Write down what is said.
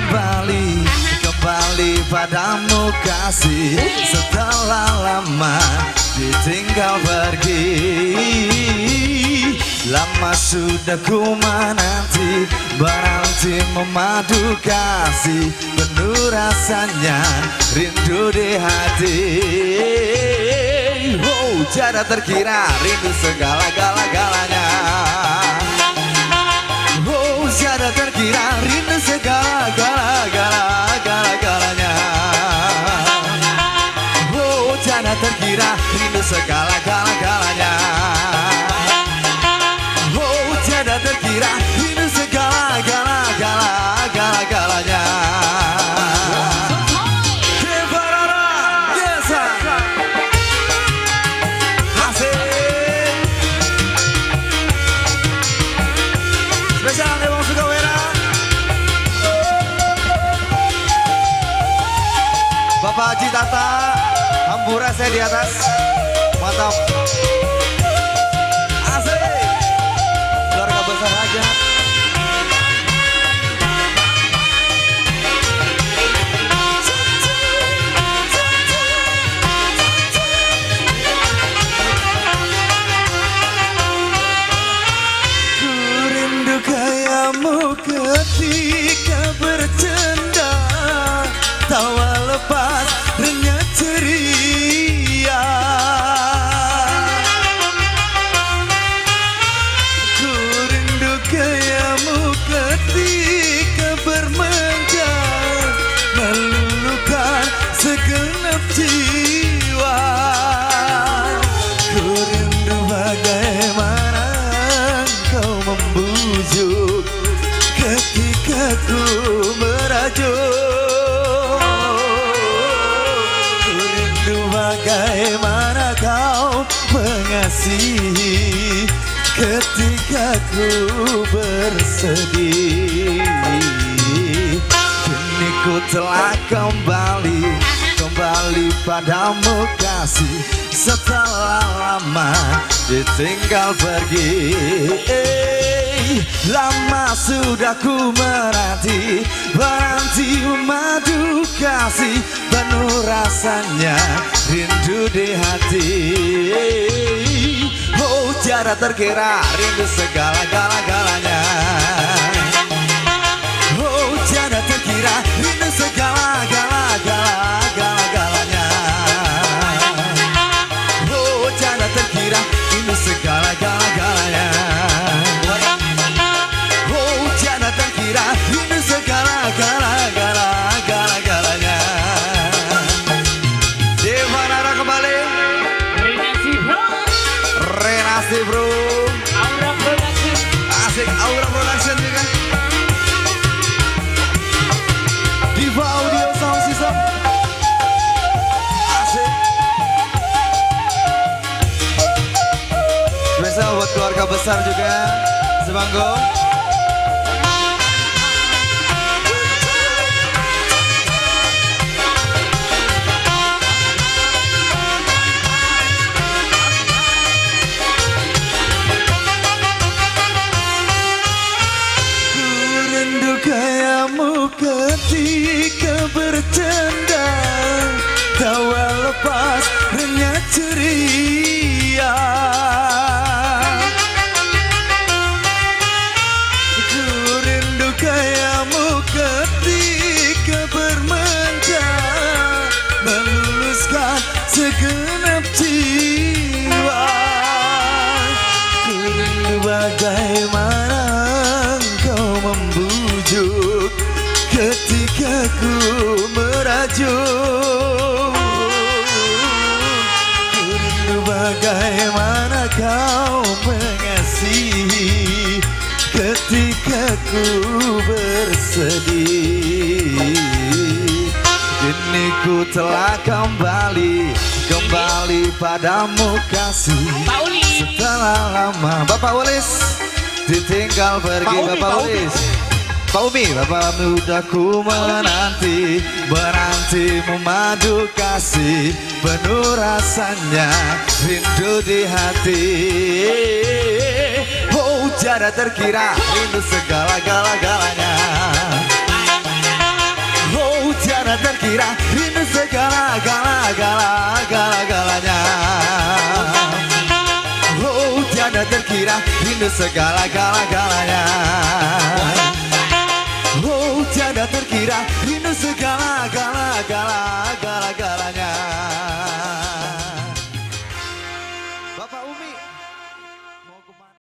kembali padamu kasih. Setelah lama ditinggal pergi, lama sudah ku menanti, berhenti memadu kasih. Penuh rasanya rindu di hati. Oh, tiada terkira rindu segala-galanya. Oh, tiada terkira rindu segala-galanya. Oh, tiada terkira rindu segala-galanya. Oh, tiada terkira rindu segala-galanya. Spesial Dewa Sukawera, Bapak Haji Tata, Hampura saya di atas, mantap. Asik, keluarga besar aja. Ketika bercanda, tawa lepas renyah ceria. Ku rindu gayamu ketika bermanja, meluluhkan segenap jiwa. Ku rindu bagaimana kau membujuk ketika ku merajuk. Ku rindu bagaimana kau mengasihi ketika ku bersedih. Kini ku telah kembali padamu kasih. Setelah lama ditinggal pergi, lama sudah ku menanti, berhenti memadu kasih. Penuh rasanya rindu di hati. Oh, tiada terkira rindu segala-galanya. Oh, tiada terkira rindu segala-galanya. Oh, tiada terkira rindu segala-galanya. Oh, tiada terkira rindu segala-galanya. Dewa Nara kembali, Renasi bro, Aura Production, asik Aura Production juga. Diva Audio Sound System, asik. Spesial buat keluarga besar juga, Sebanggo. Ketika bercanda, tawa lepas renyah ceria. Ku rindu gayamu ketika bermanja, meluluskan segenap jiwa. Ku rindu bagaimana kau membujuk ketika ku merajuk. Ku rindu bagaimana kau mengasihi ketika ku bersedih. Kini ku telah kembali padamu kasih. Setelah lama Bapak Ulis ditinggal pergi. Bapak Ulis, Pak Umi, Bapak muda ku menanti, berhenti memadu kasih. Penuh rasanya rindu di hati. Oh, tiada terkira rindu segala-galanya. terkira rindu segala-galanya. Oh tiada terkira rindu segala-galanya. Oh tiada terkira rindu segala-galanya.